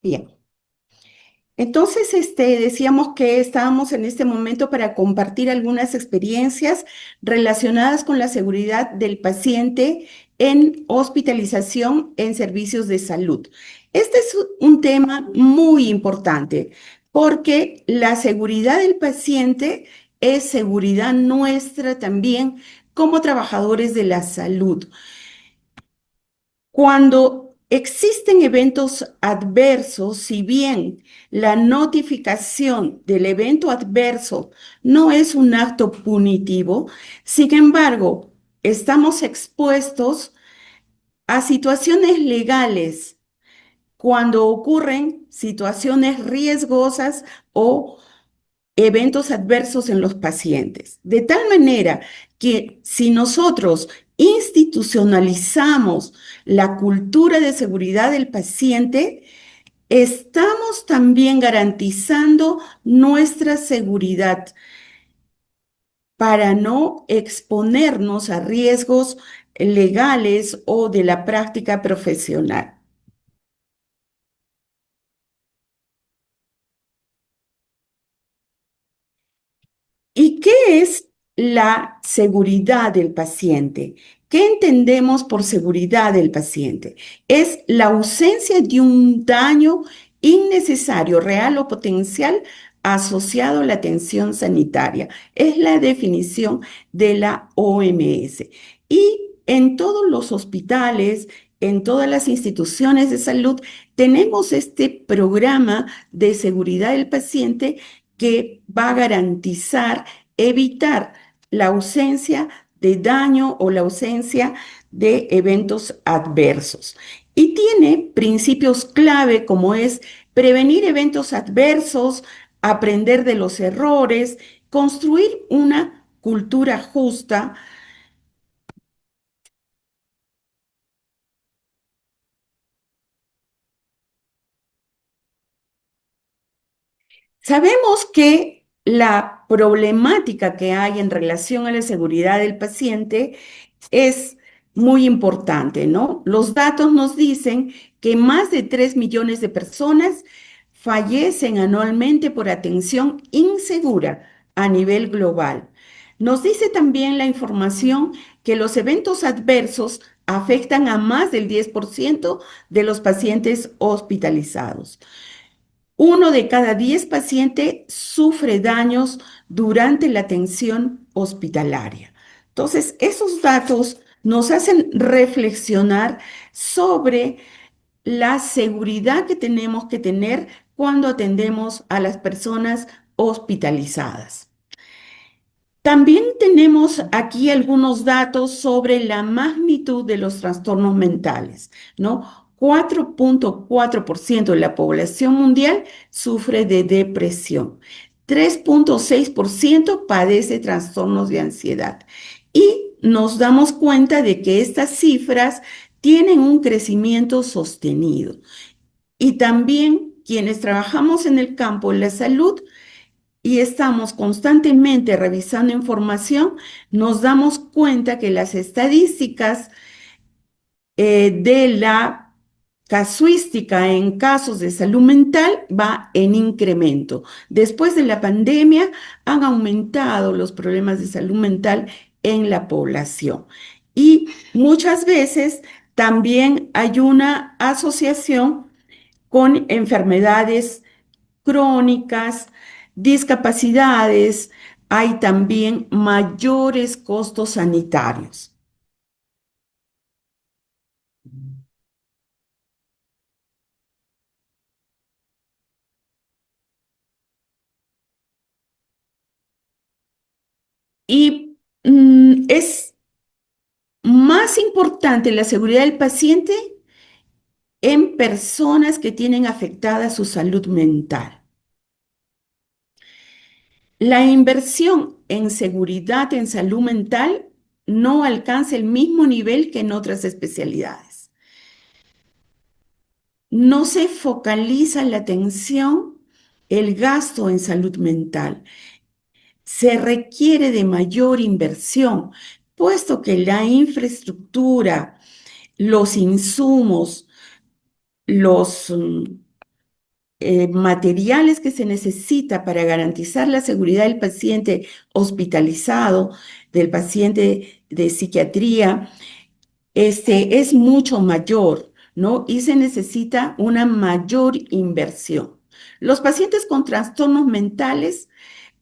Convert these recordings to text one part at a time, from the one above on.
Bien, entonces decíamos que estábamos en este momento para compartir algunas experiencias relacionadas con la seguridad del paciente en hospitalización en servicios de salud. Este es un tema muy importante porque la seguridad del paciente es seguridad nuestra también como trabajadores de la salud. Cuando existen eventos adversos, si bien la notificación del evento adverso no es un acto punitivo, sin embargo, estamos expuestos a situaciones legales cuando ocurren situaciones riesgosas o eventos adversos en los pacientes. De tal manera que si nosotros institucionalizamos la cultura de seguridad del paciente, estamos también garantizando nuestra seguridad para no exponernos a riesgos legales o de la práctica profesional. ¿Y qué es la seguridad del paciente? ¿Qué entendemos por seguridad del paciente? Es la ausencia de un daño innecesario, real o potencial asociado a la atención sanitaria. Es la definición de la OMS. Y en todos los hospitales, en todas las instituciones de salud, tenemos este programa de seguridad del paciente que va a garantizar evitar la ausencia de daño o la ausencia de eventos adversos. Y tiene principios clave como es prevenir eventos adversos, aprender de los errores, construir una cultura justa. Sabemos que la problemática que hay en relación a la seguridad del paciente es muy importante, ¿no? Los datos nos dicen que más de 3 millones de personas fallecen anualmente por atención insegura a nivel global. Nos dice también la información que los eventos adversos afectan a más del 10% de los pacientes hospitalizados. Uno de cada 10 pacientes sufre daños durante la atención hospitalaria. Entonces, esos datos nos hacen reflexionar sobre la seguridad que tenemos que tener cuando atendemos a las personas hospitalizadas. También tenemos aquí algunos datos sobre la magnitud de los trastornos mentales, ¿no? 4,4% de la población mundial sufre de depresión, 3,6% padece trastornos de ansiedad. Y nos damos cuenta de que estas cifras tienen un crecimiento sostenido. Y también quienes trabajamos en el campo de la salud, y estamos constantemente revisando información, nos damos cuenta que las estadísticas de la casuística en casos de salud mental va en incremento. Después de la pandemia han aumentado los problemas de salud mental en la población. Y muchas veces también hay una asociación con enfermedades crónicas, discapacidades, hay también mayores costos sanitarios. Y es más importante la seguridad del paciente en personas que tienen afectada su salud mental. La inversión en seguridad en salud mental no alcanza el mismo nivel que en otras especialidades. No se focaliza la atención, el gasto en salud mental. Se requiere de mayor inversión, puesto que la infraestructura, los insumos, los materiales que se necesita para garantizar la seguridad del paciente hospitalizado, del paciente de psiquiatría, es mucho mayor, ¿no? Y se necesita una mayor inversión. Los pacientes con trastornos mentales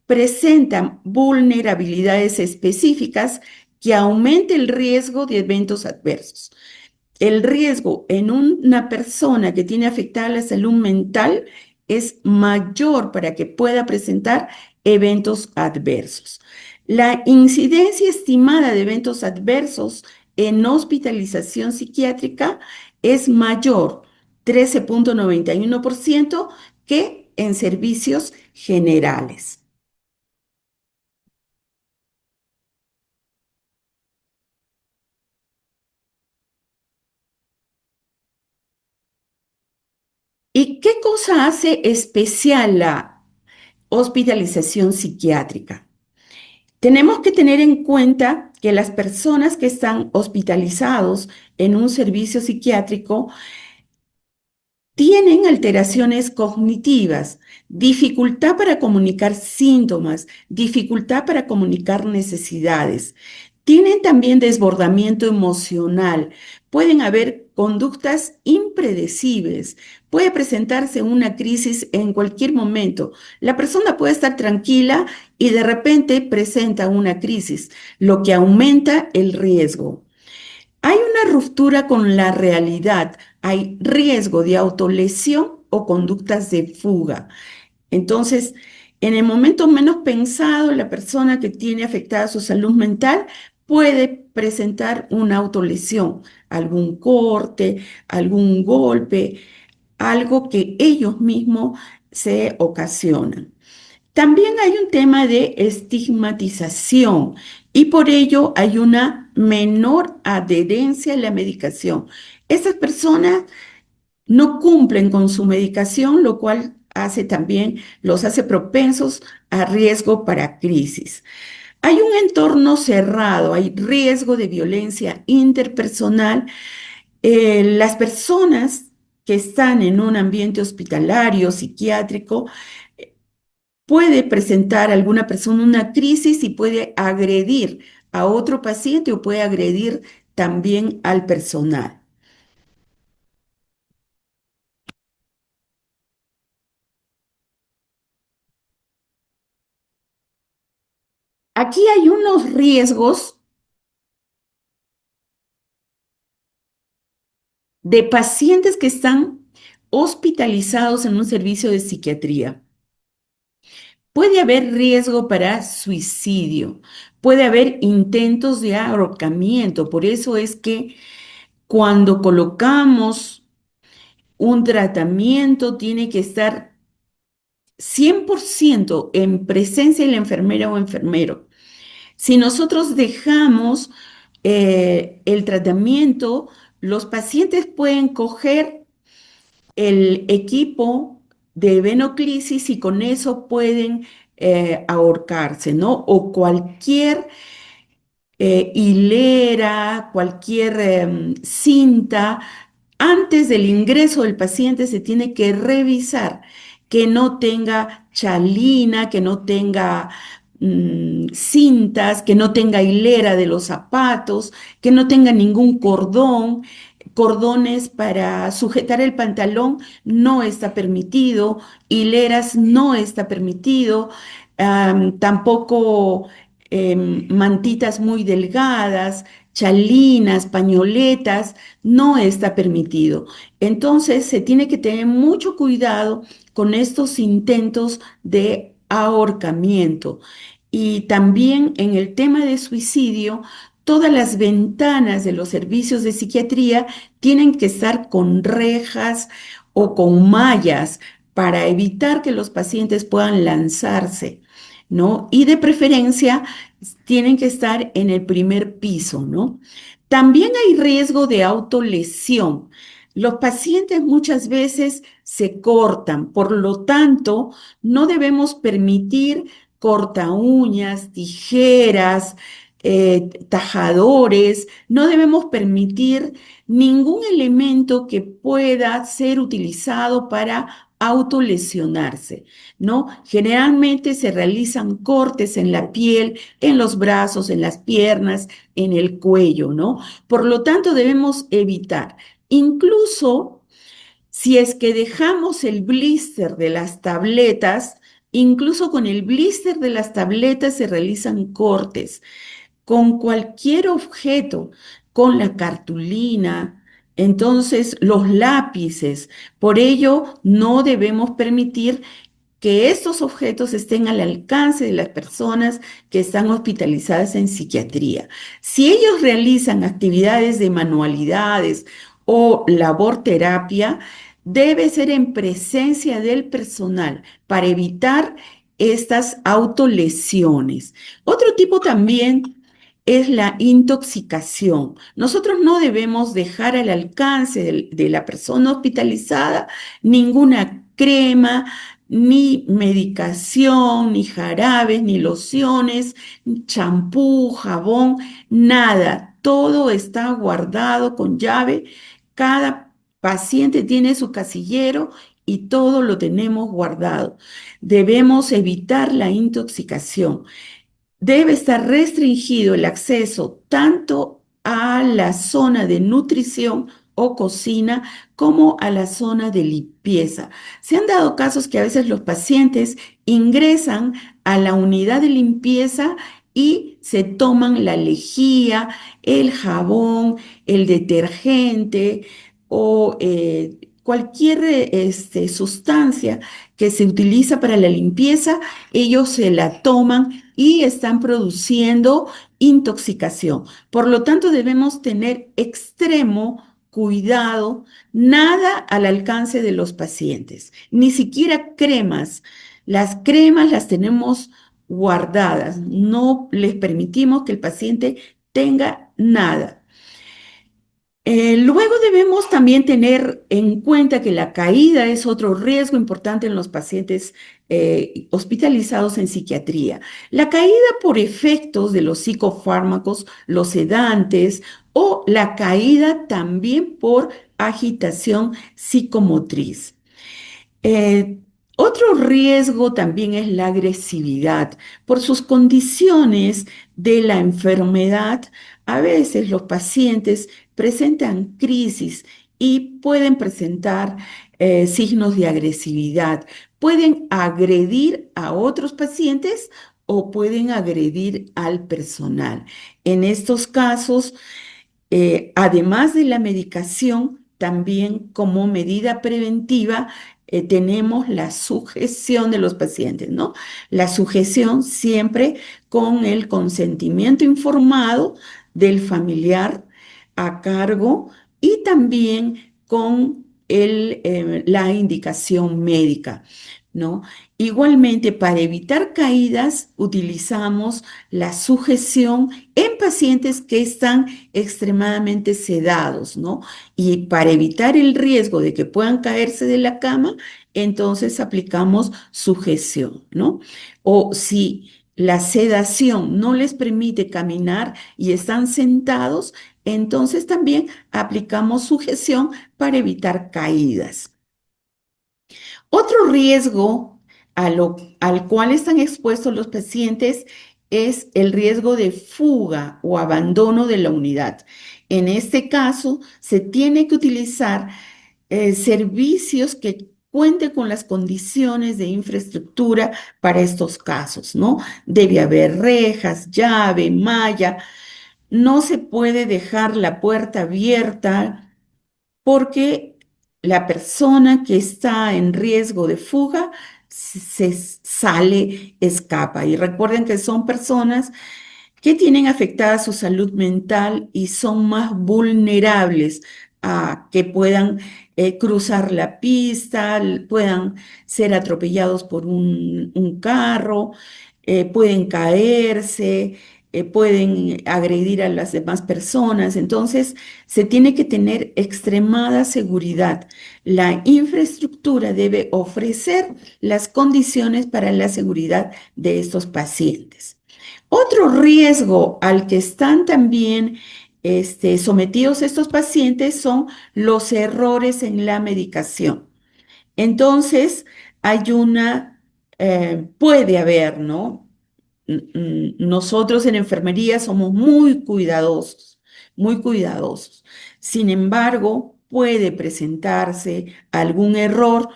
presentan vulnerabilidades específicas que aumentan el riesgo de eventos adversos. El riesgo en una persona que tiene afectada la salud mental es mayor para que pueda presentar eventos adversos. La incidencia estimada de eventos adversos en hospitalización psiquiátrica es mayor, 13,91%, que en servicios generales. ¿Y qué cosa hace especial la hospitalización psiquiátrica? Tenemos que tener en cuenta que las personas que están hospitalizados en un servicio psiquiátrico tienen alteraciones cognitivas, dificultad para comunicar síntomas, dificultad para comunicar necesidades. Tienen también desbordamiento emocional. Pueden haber conductas impredecibles. Puede presentarse una crisis en cualquier momento. La persona puede estar tranquila y de repente presenta una crisis, lo que aumenta el riesgo. Hay una ruptura con la realidad, hay riesgo de autolesión o conductas de fuga. Entonces, en el momento menos pensado, la persona que tiene afectada su salud mental puede presentar una autolesión, algún corte, algún golpe, algo que ellos mismos se ocasionan. También hay un tema de estigmatización y por ello hay una menor adherencia a la medicación. Esas personas no cumplen con su medicación, lo cual hace también, los hace propensos a riesgo para crisis. Hay un entorno cerrado, hay riesgo de violencia interpersonal. Las personas que están en un ambiente hospitalario, psiquiátrico, puede presentar a alguna persona una crisis y puede agredir a otro paciente o puede agredir también al personal. Aquí hay unos riesgos de pacientes que están hospitalizados en un servicio de psiquiatría. Puede haber riesgo para suicidio, puede haber intentos de ahorcamiento. Por eso es que cuando colocamos un tratamiento tiene que estar 100% en presencia de la enfermera o enfermero. Si nosotros dejamos el tratamiento, los pacientes pueden coger el equipo de venoclisis y con eso pueden ahorcarse, ¿no? O cualquier hilera, cualquier cinta. Antes del ingreso del paciente se tiene que revisar que no tenga chalina, que no tenga cintas, que no tenga hilera de los zapatos, que no tenga ningún cordón. Cordones para sujetar el pantalón no está permitido, hileras no está permitido, tampoco mantitas muy delgadas, chalinas, pañoletas, no está permitido. Entonces se tiene que tener mucho cuidado con estos intentos de ahorcamiento. Y también en el tema de suicidio, todas las ventanas de los servicios de psiquiatría tienen que estar con rejas o con mallas para evitar que los pacientes puedan lanzarse, ¿no? Y de preferencia tienen que estar en el primer piso, ¿no? También hay riesgo de autolesión. Los pacientes muchas veces se cortan, por lo tanto, no debemos permitir corta uñas, tijeras, tajadores, no debemos permitir ningún elemento que pueda ser utilizado para autolesionarse, ¿no? Generalmente se realizan cortes en la piel, en los brazos, en las piernas, en el cuello, ¿no? Por lo tanto, debemos evitar, incluso si es que dejamos el blister de las tabletas, incluso con el blister de las tabletas se realizan cortes con cualquier objeto, con la cartulina, entonces los lápices. Por ello, no debemos permitir que estos objetos estén al alcance de las personas que están hospitalizadas en psiquiatría. Si ellos realizan actividades de manualidades o labor terapia, debe ser en presencia del personal para evitar estas autolesiones. Otro tipo también es la intoxicación. Nosotros no debemos dejar al alcance de la persona hospitalizada ninguna crema, ni medicación, ni jarabes, ni lociones, champú, jabón, nada. Todo está guardado con llave. Cada paciente tiene su casillero y todo lo tenemos guardado. Debemos evitar la intoxicación. Debe estar restringido el acceso tanto a la zona de nutrición o cocina como a la zona de limpieza. Se han dado casos que a veces los pacientes ingresan a la unidad de limpieza y se toman la lejía, el jabón, el detergente o cualquier sustancia que se utiliza para la limpieza, ellos se la toman y están produciendo intoxicación. Por lo tanto, debemos tener extremo cuidado, nada al alcance de los pacientes, ni siquiera cremas. Las cremas las tenemos guardadas, no les permitimos que el paciente tenga nada. Luego debemos también tener en cuenta que la caída es otro riesgo importante en los pacientes hospitalizados en psiquiatría. La caída por efectos de los psicofármacos, los sedantes o la caída también por agitación psicomotriz. Eh, Otro riesgo también es la agresividad. Por sus condiciones de la enfermedad, a veces los pacientes presentan crisis y pueden presentar signos de agresividad. Pueden agredir a otros pacientes o pueden agredir al personal. En estos casos, además de la medicación, también como medida preventiva, tenemos la sujeción de los pacientes, ¿no? La sujeción siempre con el consentimiento informado del familiar a cargo y también con la indicación médica, ¿no? Igualmente, para evitar caídas, utilizamos la sujeción en pacientes que están extremadamente sedados, ¿no? Y para evitar el riesgo de que puedan caerse de la cama, entonces aplicamos sujeción, ¿no? O si la sedación no les permite caminar y están sentados, entonces también aplicamos sujeción para evitar caídas. Otro riesgo al cual están expuestos los pacientes es el riesgo de fuga o abandono de la unidad. En este caso, se tiene que utilizar servicios que cuenten con las condiciones de infraestructura para estos casos, ¿no? Debe haber rejas, llave, malla. No se puede dejar la puerta abierta porque la persona que está en riesgo de fuga se sale, escapa. Y recuerden que son personas que tienen afectada su salud mental y son más vulnerables a que puedan cruzar la pista, puedan ser atropellados por un carro, pueden caerse, pueden agredir a las demás personas. Entonces, se tiene que tener extremada seguridad. La infraestructura debe ofrecer las condiciones para la seguridad de estos pacientes. Otro riesgo al que están también sometidos estos pacientes son los errores en la medicación. Entonces, puede haber, ¿no? Nosotros en enfermería somos muy cuidadosos, muy cuidadosos. Sin embargo, puede presentarse algún error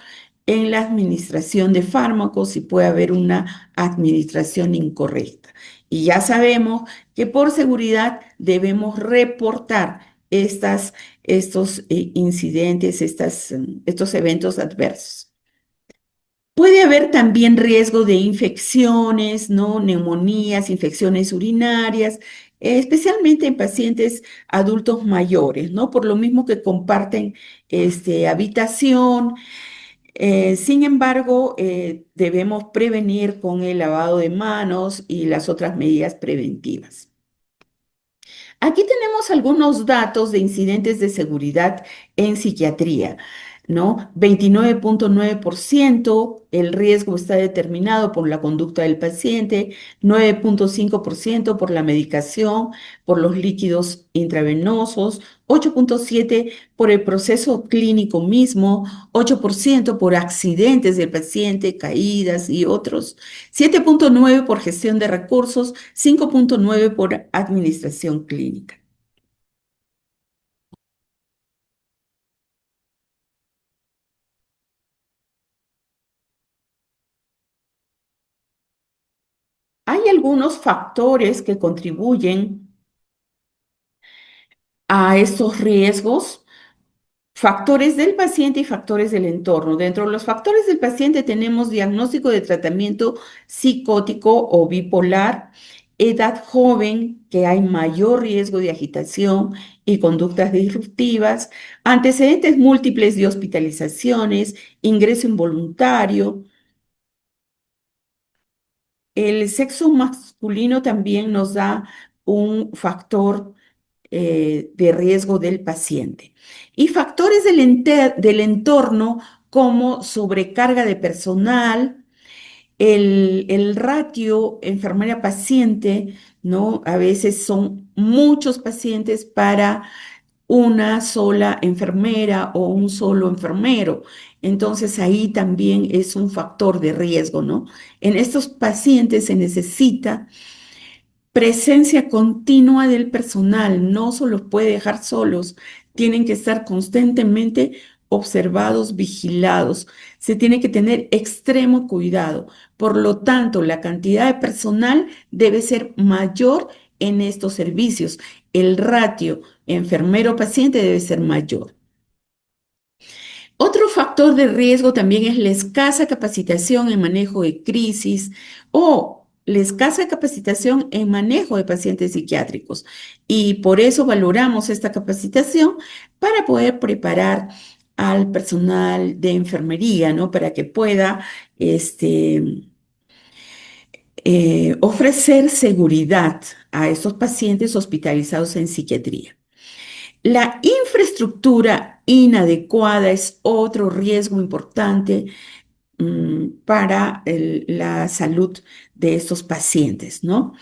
en la administración de fármacos y puede haber una administración incorrecta. Y ya sabemos que por seguridad debemos reportar estos incidentes, estos eventos adversos. Puede haber también riesgo de infecciones, ¿no? Neumonías, infecciones urinarias, especialmente en pacientes adultos mayores, ¿no? Por lo mismo que comparten habitación. Sin embargo, debemos prevenir con el lavado de manos y las otras medidas preventivas. Aquí tenemos algunos datos de incidentes de seguridad en psiquiatría, ¿no? 29,9% el riesgo está determinado por la conducta del paciente, 9,5% por la medicación, por los líquidos intravenosos, 8,7% por el proceso clínico mismo, 8% por accidentes del paciente, caídas y otros, 7,9% por gestión de recursos, 5,9% por administración clínica. Hay algunos factores que contribuyen a estos riesgos, factores del paciente y factores del entorno. Dentro de los factores del paciente tenemos diagnóstico de tratamiento psicótico o bipolar, edad joven, que hay mayor riesgo de agitación y conductas disruptivas, antecedentes múltiples de hospitalizaciones, ingreso involuntario. El sexo masculino también nos da un factor de riesgo del paciente. Y factores del entorno como sobrecarga de personal, el ratio enfermera-paciente, ¿no? A veces son muchos pacientes para una sola enfermera o un solo enfermero. Entonces ahí también es un factor de riesgo, ¿no? En estos pacientes se necesita presencia continua del personal, no se los puede dejar solos, tienen que estar constantemente observados, vigilados, se tiene que tener extremo cuidado. Por lo tanto, la cantidad de personal debe ser mayor en estos servicios. El ratio enfermero-paciente debe ser mayor. Otro factor de riesgo también es la escasa capacitación en manejo de crisis o la escasa capacitación en manejo de pacientes psiquiátricos. Y por eso valoramos esta capacitación para poder preparar al personal de enfermería, ¿no? Para que pueda ofrecer seguridad a estos pacientes hospitalizados en psiquiatría. La infraestructura inadecuada es otro riesgo importante para la salud de estos pacientes, ¿no?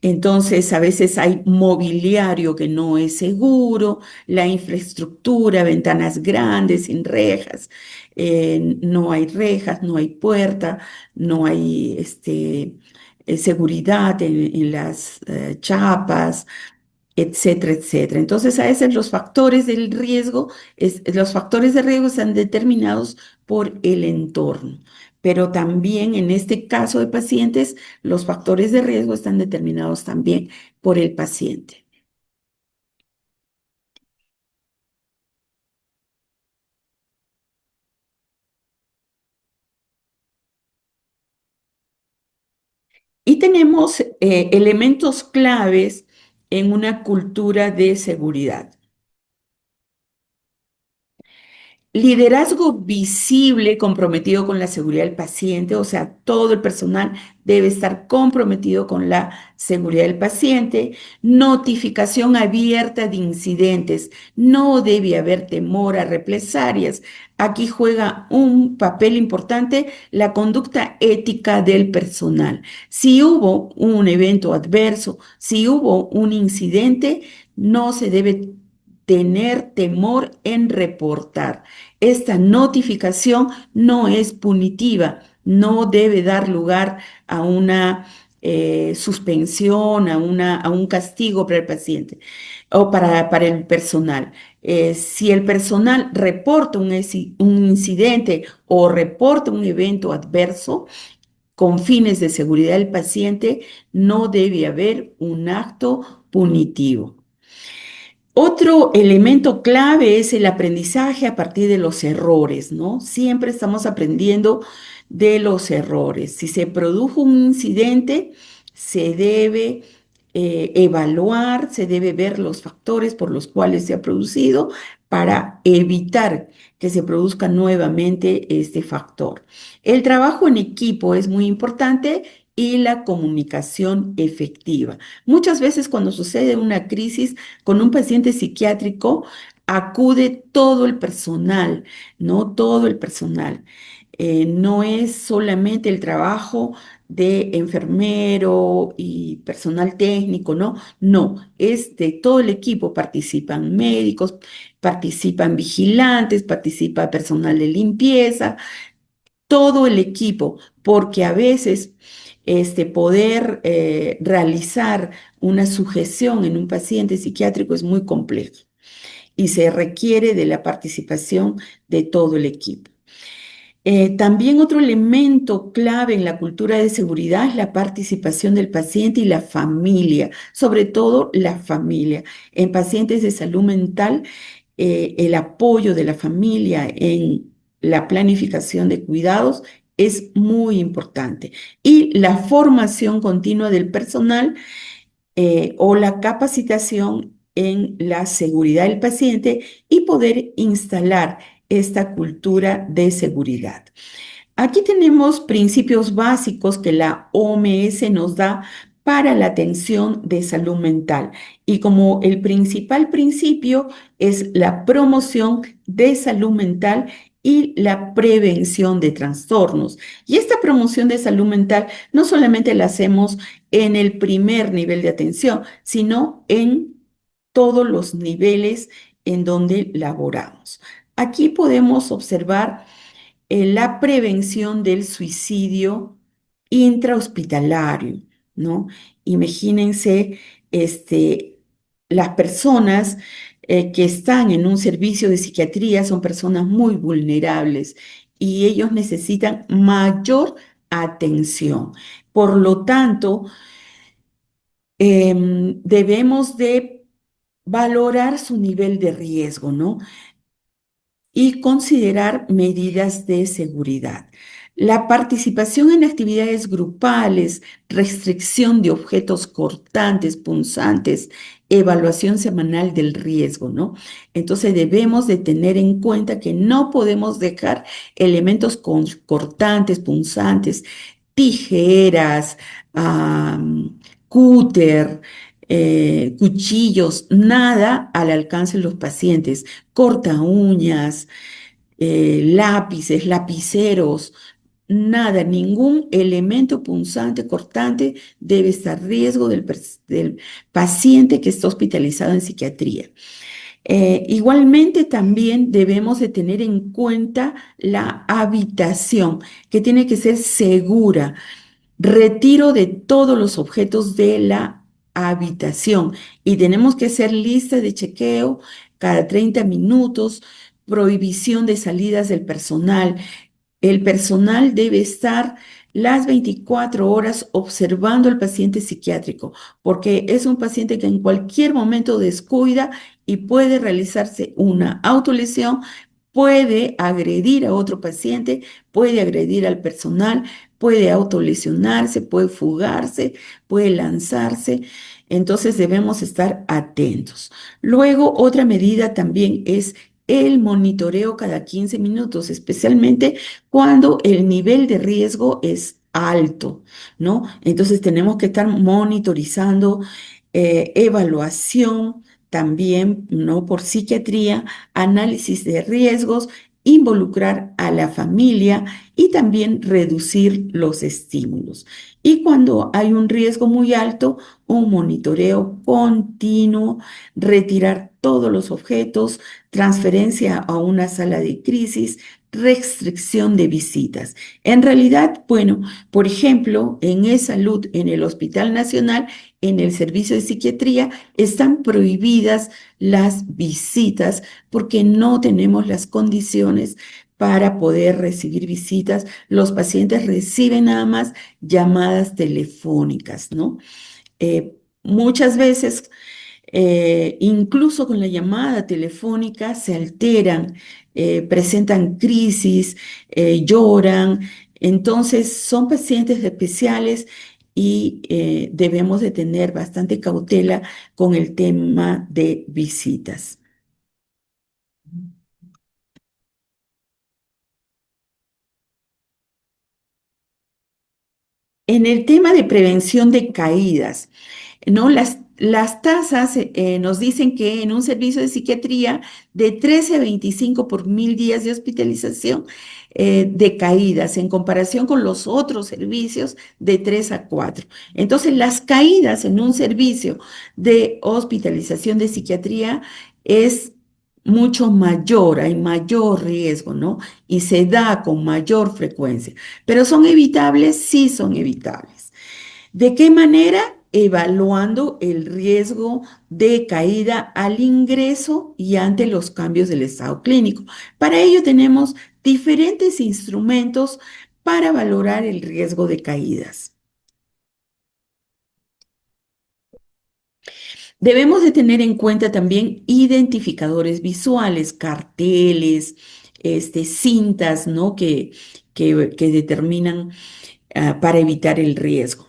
Entonces, a veces hay mobiliario que no es seguro, la infraestructura, ventanas grandes, sin rejas, no hay rejas, no hay puerta, no hay seguridad en las chapas, etcétera, etcétera. Entonces, a veces los factores de riesgo están determinados por el entorno, pero también en este caso de pacientes, los factores de riesgo están determinados también por el paciente. Y tenemos elementos claves en una cultura de seguridad. Liderazgo visible comprometido con la seguridad del paciente, o sea, todo el personal debe estar comprometido con la seguridad del paciente. Notificación abierta de incidentes. No debe haber temor a represalias. Aquí juega un papel importante la conducta ética del personal. Si hubo un evento adverso, si hubo un incidente, no se debe tener temor en reportar. Esta notificación no es punitiva, no debe dar lugar a una suspensión, a un castigo para el paciente o para el personal. Si el personal reporta un incidente o reporta un evento adverso con fines de seguridad del paciente, no debe haber un acto punitivo. Otro elemento clave es el aprendizaje a partir de los errores, ¿no? Siempre estamos aprendiendo de los errores. Si se produjo un incidente, se debe evaluar, se debe ver los factores por los cuales se ha producido para evitar que se produzca nuevamente este factor. El trabajo en equipo es muy importante y la comunicación efectiva. Muchas veces cuando sucede una crisis, con un paciente psiquiátrico acude todo el personal, ¿no? Todo el personal. No es solamente el trabajo de enfermero y personal técnico, ¿no? No, es de todo el equipo. Participan médicos, participan vigilantes, participa personal de limpieza, todo el equipo, porque a veces poder realizar una sujeción en un paciente psiquiátrico es muy complejo y se requiere de la participación de todo el equipo. También otro elemento clave en la cultura de seguridad es la participación del paciente y la familia, sobre todo la familia. En pacientes de salud mental, el apoyo de la familia en la planificación de cuidados es muy importante. Y la formación continua del personal o la capacitación en la seguridad del paciente y poder instalar esta cultura de seguridad. Aquí tenemos principios básicos que la OMS nos da para la atención de salud mental. Y como el principal principio es la promoción de salud mental y la prevención de trastornos. Y esta promoción de salud mental no solamente la hacemos en el primer nivel de atención, sino en todos los niveles en donde laboramos. Aquí podemos observar la prevención del suicidio intrahospitalario, ¿no? Imagínense, las personas que están en un servicio de psiquiatría son personas muy vulnerables y ellos necesitan mayor atención. Por lo tanto, debemos de valorar su nivel de riesgo, ¿no? Y considerar medidas de seguridad. La participación en actividades grupales, restricción de objetos cortantes, punzantes, evaluación semanal del riesgo, ¿no? Entonces debemos de tener en cuenta que no podemos dejar elementos cortantes, punzantes, tijeras, cúter, cuchillos, nada al alcance de los pacientes, corta uñas, lápices, lapiceros, nada, ningún elemento punzante, cortante debe estar a riesgo del paciente que está hospitalizado en psiquiatría. Igualmente también debemos de tener en cuenta la habitación, que tiene que ser segura. Retiro de todos los objetos de la habitación y tenemos que hacer lista de chequeo cada 30 minutos, prohibición de salidas del personal. El personal debe estar las 24 horas observando al paciente psiquiátrico, porque es un paciente que en cualquier momento descuida y puede realizarse una autolesión, puede agredir a otro paciente, puede agredir al personal, puede autolesionarse, puede fugarse, puede lanzarse. Entonces debemos estar atentos. Luego, otra medida también es el monitoreo cada 15 minutos, especialmente cuando el nivel de riesgo es alto, ¿no? Entonces tenemos que estar monitorizando, evaluación también, ¿no? Por psiquiatría, análisis de riesgos, involucrar a la familia y también reducir los estímulos. Y cuando hay un riesgo muy alto, un monitoreo continuo, retirar todos los objetos, transferencia a una sala de crisis, restricción de visitas. En realidad, bueno, por ejemplo, en e-salud, en el Hospital Nacional, en el servicio de psiquiatría, están prohibidas las visitas porque no tenemos las condiciones para poder recibir visitas. Los pacientes reciben nada más llamadas telefónicas, ¿no? Muchas veces, incluso con la llamada telefónica, se alteran, presentan crisis, lloran. Entonces, son pacientes especiales y debemos de tener bastante cautela con el tema de visitas. En el tema de prevención de caídas, ¿no? Las tasas nos dicen que en un servicio de psiquiatría de 13 a 25 por 1000 días de hospitalización, de caídas en comparación con los otros servicios de 3 a 4. Entonces, las caídas en un servicio de hospitalización de psiquiatría es mucho mayor, hay mayor riesgo, ¿no? Y se da con mayor frecuencia. ¿Pero son evitables? Sí, son evitables. ¿De qué manera? Evaluando el riesgo de caída al ingreso y ante los cambios del estado clínico. Para ello tenemos diferentes instrumentos para valorar el riesgo de caídas. Debemos de tener en cuenta también identificadores visuales, carteles, cintas, ¿no? Que determinan, para evitar el riesgo.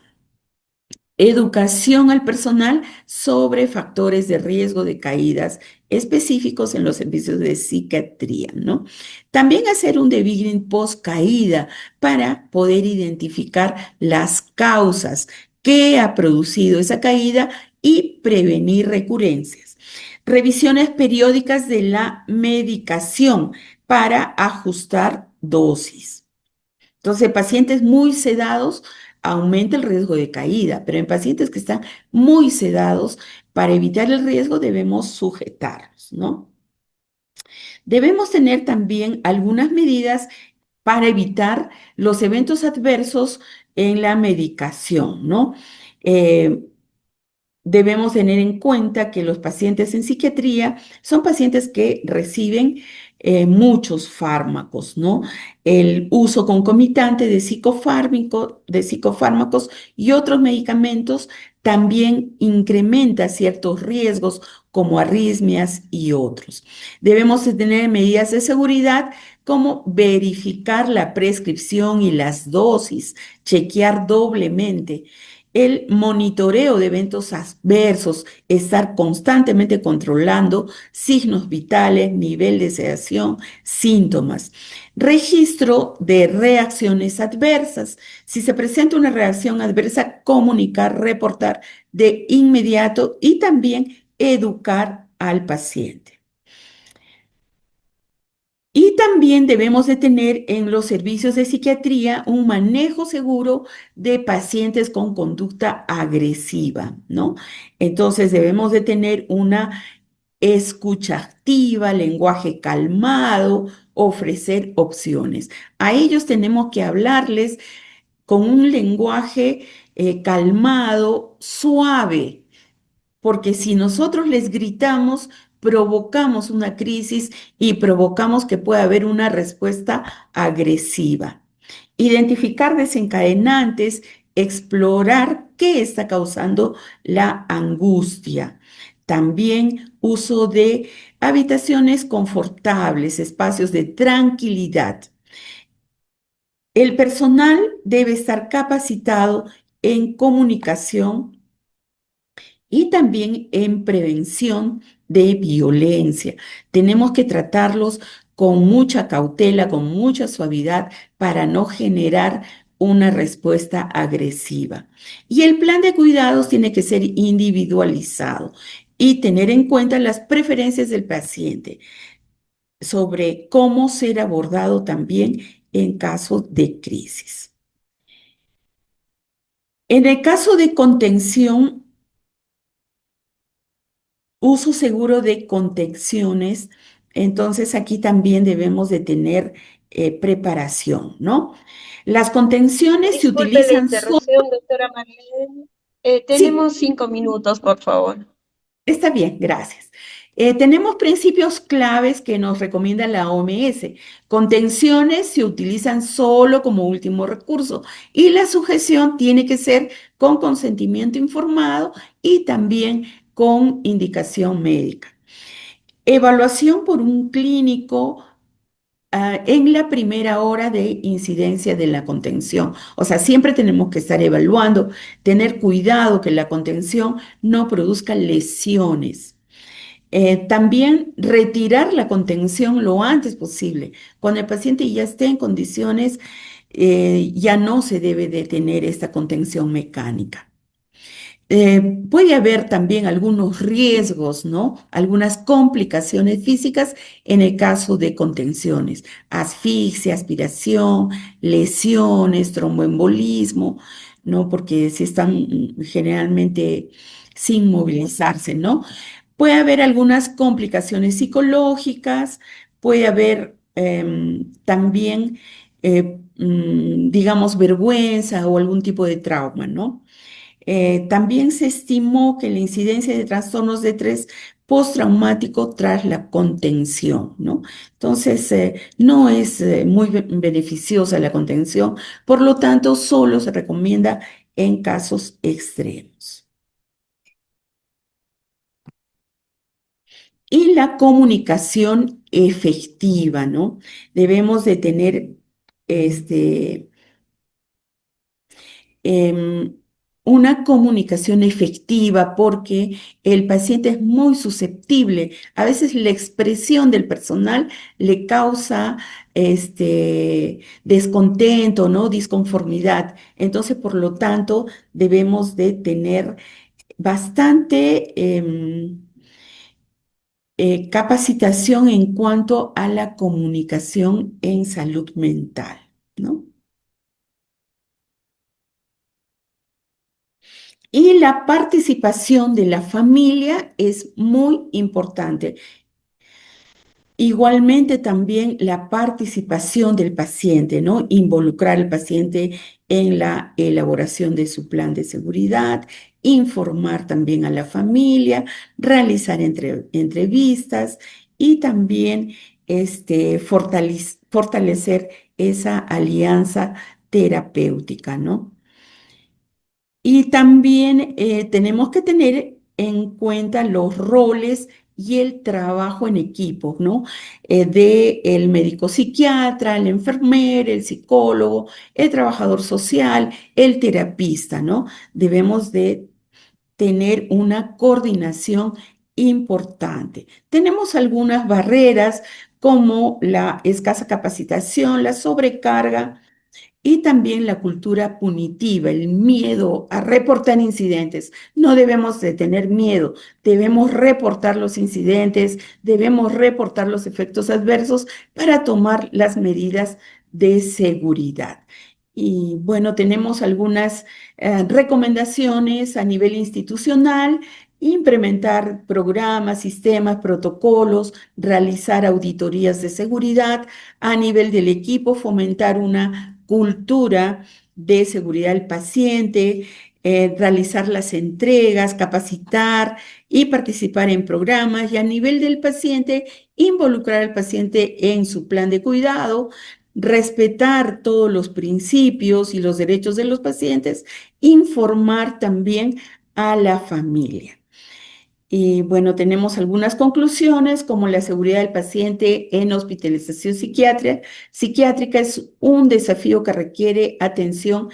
Educación al personal sobre factores de riesgo de caídas específicos en los servicios de psiquiatría, ¿no? También hacer un debriefing post caída para poder identificar las causas que ha producido esa caída y prevenir recurrencias. Revisiones periódicas de la medicación para ajustar dosis. Entonces, pacientes muy sedados aumenta el riesgo de caída, pero en pacientes que están muy sedados, para evitar el riesgo debemos sujetarlos, ¿no? Debemos tener también algunas medidas para evitar los eventos adversos en la medicación, ¿no? Eh, Debemos tener en cuenta que los pacientes en psiquiatría son pacientes que reciben muchos fármacos, ¿no? El uso concomitante de psicofármacos y otros medicamentos también incrementa ciertos riesgos como arritmias y otros. Debemos de tener medidas de seguridad como verificar la prescripción y las dosis, chequear doblemente el monitoreo de eventos adversos, estar constantemente controlando signos vitales, nivel de sedación, síntomas. Registro de reacciones adversas. Si se presenta una reacción adversa, comunicar, reportar de inmediato y también educar al paciente. Y también debemos de tener en los servicios de psiquiatría un manejo seguro de pacientes con conducta agresiva, ¿no? Entonces debemos de tener una escucha activa, lenguaje calmado, ofrecer opciones. A ellos tenemos que hablarles con un lenguaje calmado, suave, porque si nosotros les gritamos, provocamos una crisis y provocamos que pueda haber una respuesta agresiva. Identificar desencadenantes, explorar qué está causando la angustia. También uso de habitaciones confortables, espacios de tranquilidad. El personal debe estar capacitado en comunicación y también en prevención de violencia. Tenemos que tratarlos con mucha cautela, con mucha suavidad, para no generar una respuesta agresiva. Y el plan de cuidados tiene que ser individualizado y tener en cuenta las preferencias del paciente sobre cómo ser abordado también en caso de crisis. En el caso de contención, uso seguro de contenciones, entonces aquí también debemos de tener preparación, ¿no? Las contenciones se Disculpe la utilizan solo, interrupción, doctora Marlene. sí, Tenemos 5 minutos, por favor. está bien, gracias. Tenemos principios claves que nos recomienda la OMS. Contenciones se utilizan solo como último recurso y la sujeción tiene que ser con consentimiento informado y también con indicación médica. Evaluación por un clínico en la primera hora de incidencia de la contención. O sea, siempre tenemos que estar evaluando, tener cuidado que la contención no produzca lesiones. También retirar la contención lo antes posible. Cuando el paciente ya esté en condiciones, ya no se debe de tener esta contención mecánica. Puede haber también algunos riesgos, ¿no? Algunas complicaciones físicas en el caso de contenciones, asfixia, aspiración, lesiones, tromboembolismo, ¿no? Porque si están generalmente sin movilizarse, ¿no? Puede haber algunas complicaciones psicológicas, puede haber también, digamos, vergüenza o algún tipo de trauma, ¿no? También se estimó que la incidencia de trastornos de estrés postraumático tras la contención, ¿no? Entonces, no es muy beneficiosa la contención, por lo tanto, solo se recomienda en casos extremos. Y la comunicación efectiva, ¿no? Debemos de tener este, em, una comunicación efectiva porque el paciente es muy susceptible. A veces la expresión del personal le causa descontento, ¿no? Disconformidad. Entonces, por lo tanto, debemos de tener bastante capacitación en cuanto a la comunicación en salud mental, ¿no? Y la participación de la familia es muy importante. Igualmente también la participación del paciente, ¿no? Involucrar al paciente en la elaboración de su plan de seguridad, informar también a la familia, realizar entrevistas y también fortalecer esa alianza terapéutica, ¿no? Y también tenemos que tener en cuenta los roles y el trabajo en equipo, ¿no? De el médico psiquiatra, el enfermero, el psicólogo, el trabajador social, el terapista, ¿no? Debemos de tener una coordinación importante. Tenemos algunas barreras como la escasa capacitación, la sobrecarga y también la cultura punitiva, el miedo a reportar incidentes. No debemos de tener miedo, debemos reportar los incidentes, debemos reportar los efectos adversos para tomar las medidas de seguridad. Y bueno, tenemos algunas recomendaciones a nivel institucional: implementar programas, sistemas, protocolos, realizar auditorías de seguridad a nivel del equipo, fomentar una cultura de seguridad del paciente, realizar las entregas, capacitar y participar en programas, y a nivel del paciente, involucrar al paciente en su plan de cuidado, respetar todos los principios y los derechos de los pacientes, informar también a la familia. Y bueno, tenemos algunas conclusiones, como la seguridad del paciente en hospitalización psiquiátrica es un desafío que requiere atención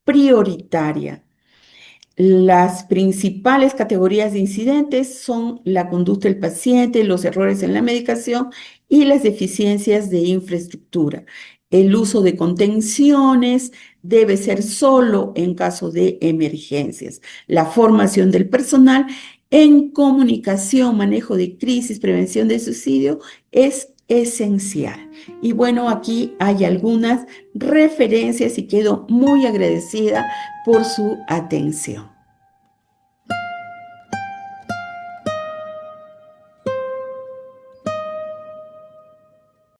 prioritaria. Las principales categorías de incidentes son la conducta del paciente, los errores en la medicación y las deficiencias de infraestructura. El uso de contenciones debe ser solo en caso de emergencias. La formación del personal en comunicación, manejo de crisis, prevención de suicidio es esencial. Y bueno, aquí hay algunas referencias y quedo muy agradecida por su atención.